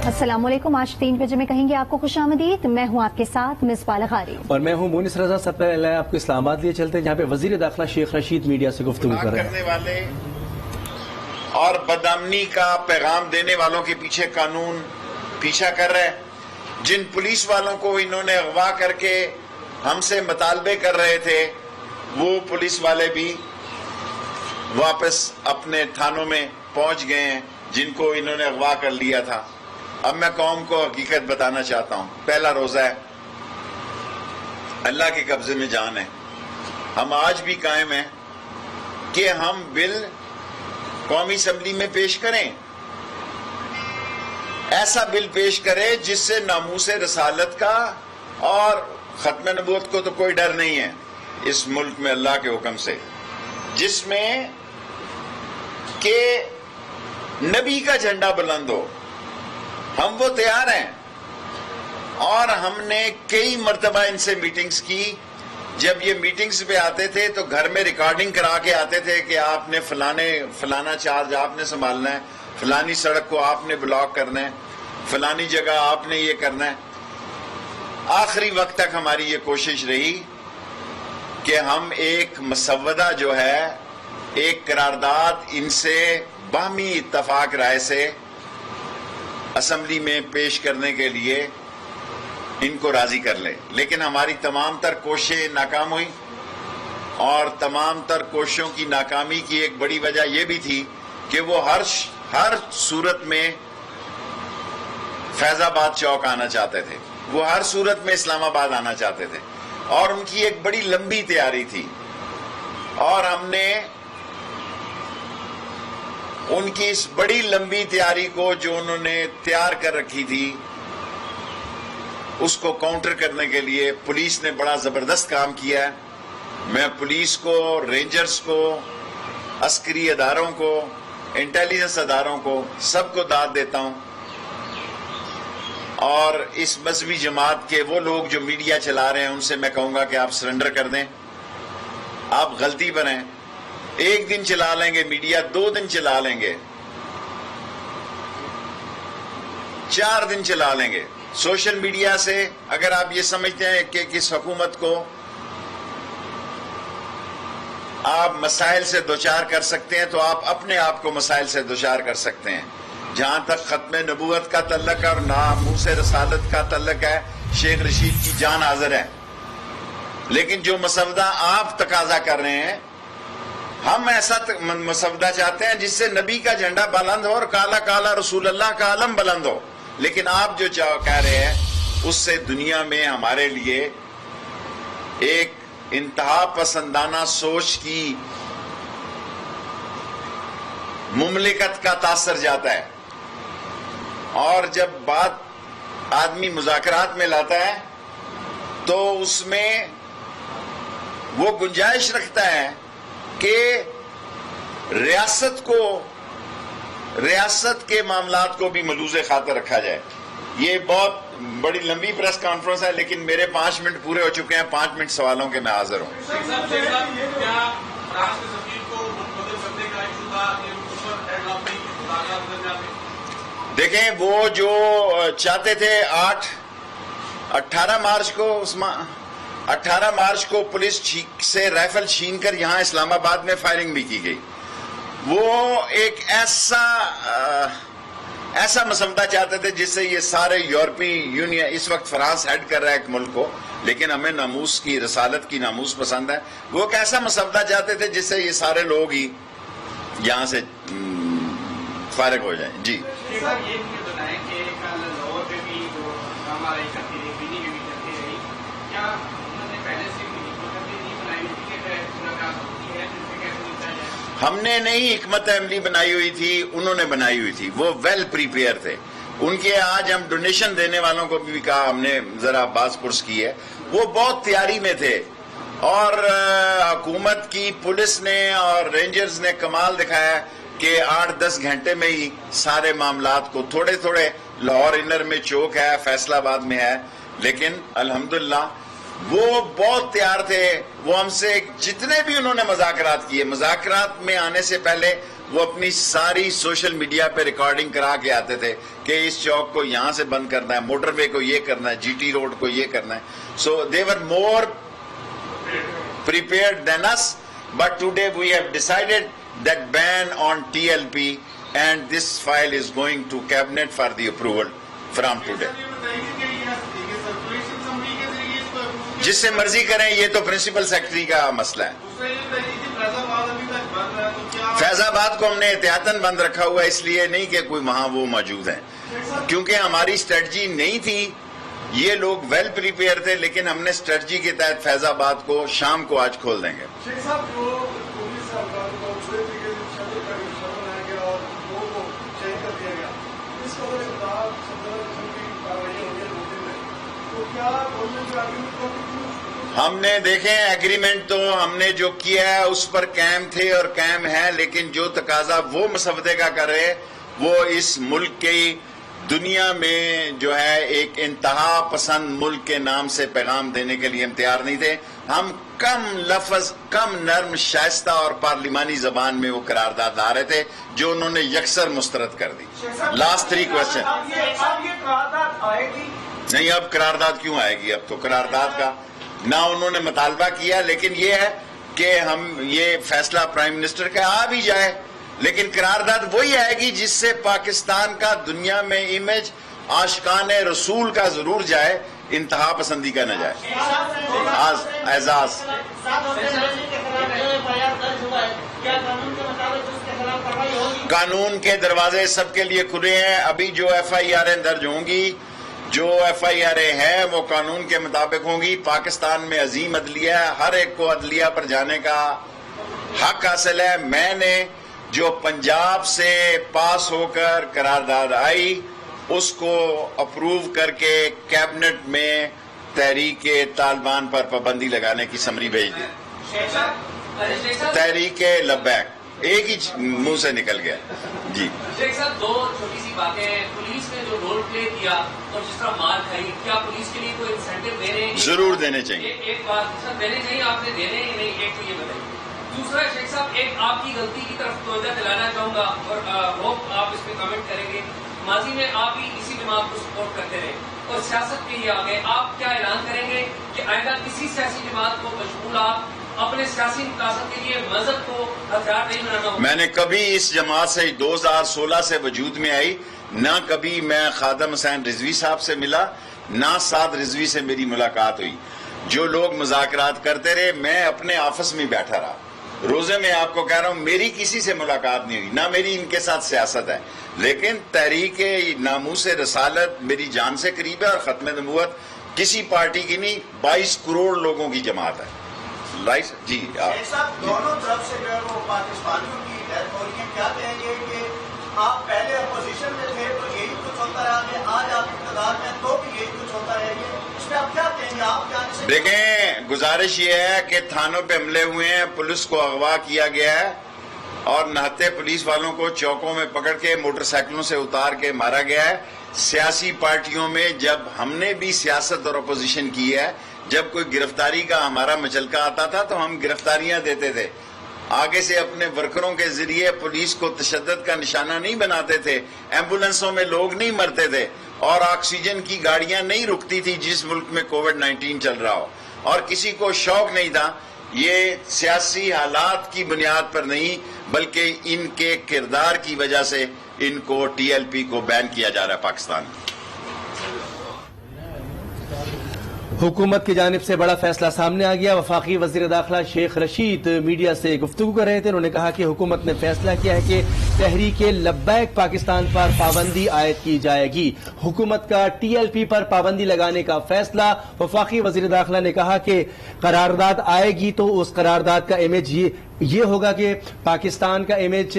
السلام علیکم. آج 3 بجے میں کہیں گے آپ کو خوش آمدید. میں ہوں آپ کے ساتھ مصباح لغاری اور میں ہوں مونس رضا. سب پہلے آپ کو اسلام آباد لیے چلتے ہیں جہاں پہ وزیر داخلہ شیخ رشید میڈیا سے گفتگو کر رہے ہیں. کرنے والے اور بدامنی کا پیغام دینے والوں کے پیچھے قانون پیچھا کر رہے ہیں. جن پولیس والوں کو انہوں نے اغوا کر کے ہم سے مطالبے کر رہے تھے وہ پولیس والے بھی واپس اپنے تھانوں میں پہنچ گئے ہیں جن کو انہوں نے اغوا کر لیا تھا. اب میں قوم کو حقیقت بتانا چاہتا ہوں. پہلا روزہ ہے, اللہ کے قبضے میں جان ہے. ہم آج بھی قائم ہیں کہ ہم بل قومی اسمبلی میں پیش کریں, ایسا بل پیش کریں جس سے ناموس رسالت کا اور ختم نبوت کو تو کوئی ڈر نہیں ہے اس ملک میں اللہ کے حکم سے, جس میں کہ نبی کا جھنڈا بلند ہو. ہم وہ تیار ہیں اور ہم نے کئی مرتبہ ان سے میٹنگز کی. جب یہ میٹنگز پہ آتے تھے تو گھر میں ریکارڈنگ کرا کے آتے تھے کہ آپ نے فلانا چارج آپ نے سنبھالنا ہے, فلانی سڑک کو آپ نے بلاک کرنا ہے, فلانی جگہ آپ نے یہ کرنا ہے. آخری وقت تک ہماری یہ کوشش رہی کہ ہم ایک مسودہ جو ہے, ایک قرارداد ان سے باہمی اتفاق رائے سے اسمبلی میں پیش کرنے کے لیے ان کو راضی کر لے. لیکن ہماری تمام تر کوششیں ناکام ہوئی اور تمام تر کوششوں کی ناکامی کی ایک بڑی وجہ یہ بھی تھی کہ وہ ہر صورت میں فیض آباد چوک آنا چاہتے تھے, وہ ہر صورت میں اسلام آباد آنا چاہتے تھے اور ان کی ایک بڑی لمبی تیاری تھی. اور ہم نے ان کی اس بڑی لمبی تیاری کو جو انہوں نے تیار کر رکھی تھی اس کو کاؤنٹر کرنے کے لیے پولیس نے بڑا زبردست کام کیا ہے. میں پولیس کو, رینجرز کو, عسکری اداروں کو, انٹیلیجنس اداروں کو سب کو داد دیتا ہوں. اور اس مذہبی جماعت کے وہ لوگ جو میڈیا چلا رہے ہیں ان سے میں کہوں گا کہ آپ سرنڈر کر دیں. آپ غلطی پر ہیں. ایک دن چلا لیں گے میڈیا, 2 دن چلا لیں گے, 4 دن چلا لیں گے. سوشل میڈیا سے اگر آپ یہ سمجھتے ہیں کہ کس حکومت کو آپ مسائل سے دوچار کر سکتے ہیں تو آپ اپنے آپ کو مسائل سے دوچار کر سکتے ہیں. جہاں تک ختم نبوت کا تعلق ہے اور ناموس رسالت کا تعلق ہے, شیخ رشید کی جان حاضر ہے. لیکن جو مسودہ آپ تقاضا کر رہے ہیں, ہم ایسا مسودہ چاہتے ہیں جس سے نبی کا جھنڈا بلند ہو اور کالا کالا رسول اللہ کا علم بلند ہو. لیکن آپ جو کہہ رہے ہیں اس سے دنیا میں ہمارے لیے ایک انتہا پسندانہ سوچ کی مملکت کا تاثر جاتا ہے. اور جب بات آدمی مذاکرات میں لاتا ہے تو اس میں وہ گنجائش رکھتا ہے کہ ریاست کے معاملات کو بھی ملوز خاطر رکھا جائے. یہ بہت بڑی لمبی پریس کانفرنس ہے لیکن میرے 5 منٹ پورے ہو چکے ہیں. 5 منٹ سوالوں کے میں حاضر ہوں. دیکھیں, وہ جو چاہتے تھے 18 مارچ کو پولیس سے رائفل چھین کر یہاں اسلام آباد میں فائرنگ بھی کی گئی. وہ ایک ایسا مسودہ چاہتے تھے جس سے یہ سارے یورپی یونین, اس وقت فرانس ہیڈ کر رہا ہے ایک ملک کو, لیکن ہمیں ناموس کی, رسالت کی ناموس پسند ہے. وہ ایک ایسا مسودہ چاہتے تھے جس سے یہ سارے لوگ ہی یہاں سے فارغ ہو جائیں. جی ہم نے نہیں حکمت عملی بنائی ہوئی تھی, انہوں نے بنائی ہوئی تھی. وہ ویل پریپیئر تھے. ان کے آج ہم ڈونیشن دینے والوں کو بھی کہا, ہم نے ذرا باز پرس کی ہے, وہ بہت تیاری میں تھے. اور حکومت کی پولیس نے اور رینجرز نے کمال دکھایا کہ 8-10 گھنٹے میں ہی سارے معاملات کو, تھوڑے تھوڑے لاہور انر میں چوک ہے, فیصل آباد میں ہے, لیکن الحمدللہ وہ بہت تیار تھے. وہ ہم سے جتنے بھی انہوں نے مذاکرات کیے, مذاکرات میں آنے سے پہلے وہ اپنی ساری سوشل میڈیا پہ ریکارڈنگ کرا کے آتے تھے کہ اس چوک کو یہاں سے بند کرنا ہے, موٹر وے کو یہ کرنا ہے, جی ٹی روڈ کو یہ کرنا ہے. سو دے ور مور prepared than us, but today we have decided that ban on TLP, and this file is going to cabinet for the approval from today. جس سے مرضی کریں, یہ تو پرنسپل سیکرٹری کا مسئلہ ہے. فیض آباد کو ہم نے احتیاطاً بند رکھا ہوا اس لیے نہیں کہ کوئی وہاں وہ موجود ہیں, کیونکہ ہماری اسٹریٹجی نہیں تھی. یہ لوگ ویل پریپیئر تھے, لیکن ہم نے اسٹریٹجی کے تحت فیض آباد کو شام کو آج کھول دیں گے. ہم نے دیکھیں ایگریمنٹ تو ہم نے جو کیا ہے اس پر قائم تھے اور قائم ہے, لیکن جو تقاضا وہ مسودے کا کرے وہ اس ملک کی دنیا میں جو ہے ایک انتہا پسند ملک کے نام سے پیغام دینے کے لیے ہم تیار نہیں تھے. ہم کم لفظ, کم نرم, شائستہ اور پارلیمانی زبان میں وہ قرارداد لا رہے تھے جو انہوں نے یکسر مسترد کر دی. Last 3 question. نہیں, اب قرارداد کیوں آئے گی؟ اب تو قرارداد کا نہ انہوں نے مطالبہ کیا, لیکن یہ ہے کہ ہم یہ فیصلہ پرائم منسٹر کا آ بھی جائے, لیکن قرارداد وہی آئے گی جس سے پاکستان کا دنیا میں امیج عاشقان رسول کا ضرور جائے, انتہا پسندی کا نہ جائے. اعزاز قانون کے دروازے سب کے لیے کھلے ہیں. ابھی جو FIR درج ہوں گی, جو FIR ہے وہ قانون کے مطابق ہوں گی. پاکستان میں عظیم عدلیہ ہے, ہر ایک کو عدلیہ پر جانے کا حق حاصل ہے. میں نے جو پنجاب سے پاس ہو کر قرارداد آئی اس کو اپروو کر کے کیبنٹ میں تحریک طالبان پر پابندی لگانے کی سمری بھیج دی. تحریک لبیک ایک ہی منہ سے نکل گیا. جی شیخ صاحب, 2 چھوٹی سی باتیں ہیں. پولیس نے جو رول پلے کیا اور جس طرح مار کھائی, کیا پولیس کے لیے کوئی انسینٹیو دینے ہیں؟ ضرور دینے چاہیے. ایک بات سر دینے چاہیے, آپ نے دینے ہی نہیں, ایک تو یہ بتائیے. دوسرا شیخ صاحب, ایک آپ کی غلطی کی طرف توجہ دلانا چاہوں گا اور ہوپ آپ اس پہ کمنٹ کریں گے. ماضی میں آپ ہی اسی جماعت کو سپورٹ کرتے رہے اور سیاست کے لیے آ گئے. آپ کیا اعلان کریں گے کہ آئندہ کسی سیاسی جماعت کو مشغول آپ اپنے سیاسی مقاصد کے لیے مذہب کو ہتھیار نہیں بنانا ہوگا؟ میں نے کبھی اس جماعت سے 2016 سے وجود میں آئی, نہ کبھی میں خادم حسین رضوی صاحب سے ملا, نہ سعد رضوی سے میری ملاقات ہوئی. جو لوگ مذاکرات کرتے رہے, میں اپنے آفس میں بیٹھا رہا. روزے میں آپ کو کہہ رہا ہوں, میری کسی سے ملاقات نہیں ہوئی, نہ میری ان کے ساتھ سیاست ہے. لیکن تحریک ناموس رسالت میری جان سے قریب ہے, اور ختم نبوت کسی پارٹی کی نہیں, 22 کروڑ لوگوں کی جماعت ہے. رائٹ جی. دونوں طرف سے جو ہے وہ پاکستانیوں کی ڈیتھ ہو رہی ہے, کیا کہیں گے کہ آپ پہلے اپوزیشن میں تھے تو یہی کچھ ہوتا رہا ہے, آج آپ اقتدار میں تو بھی یہی کچھ ہوتا رہے گا, اس میں آپ کیا کہیں گے؟ آپ کیا دیکھیں, گزارش یہ ہے کہ تھانوں پہ حملے ہوئے ہیں, پولیس کو اغوا کیا گیا ہے اور نہتے پولیس والوں کو چوکوں میں پکڑ کے موٹر سائیکلوں سے اتار کے مارا گیا ہے. سیاسی پارٹیوں میں جب ہم نے بھی سیاست اور اپوزیشن کی ہے, جب کوئی گرفتاری کا ہمارا مچلکا آتا تھا تو ہم گرفتاریاں دیتے تھے. آگے سے اپنے ورکروں کے ذریعے پولیس کو تشدد کا نشانہ نہیں بناتے تھے, ایمبولنسوں میں لوگ نہیں مرتے تھے, اور آکسیجن کی گاڑیاں نہیں رکتی تھی جس ملک میں کووڈ-19 چل رہا ہو, اور کسی کو شوق نہیں تھا. یہ سیاسی حالات کی بنیاد پر نہیں, بلکہ ان کے کردار کی وجہ سے ان کو TLP کو بین کیا جا رہا ہے پاکستان میں. حکومت کی جانب سے بڑا فیصلہ سامنے آ گیا. وفاقی وزیر داخلہ شیخ رشید میڈیا سے گفتگو کر رہے تھے. انہوں نے کہا کہ حکومت نے فیصلہ کیا ہے کہ تحریک لبیک پاکستان پر پابندی عائد کی جائے گی. حکومت کا TLP پر پابندی لگانے کا فیصلہ. وفاقی وزیر داخلہ نے کہا کہ قرارداد آئے گی تو اس قرارداد کا امیج یہ ہوگا کہ پاکستان کا امیج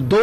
2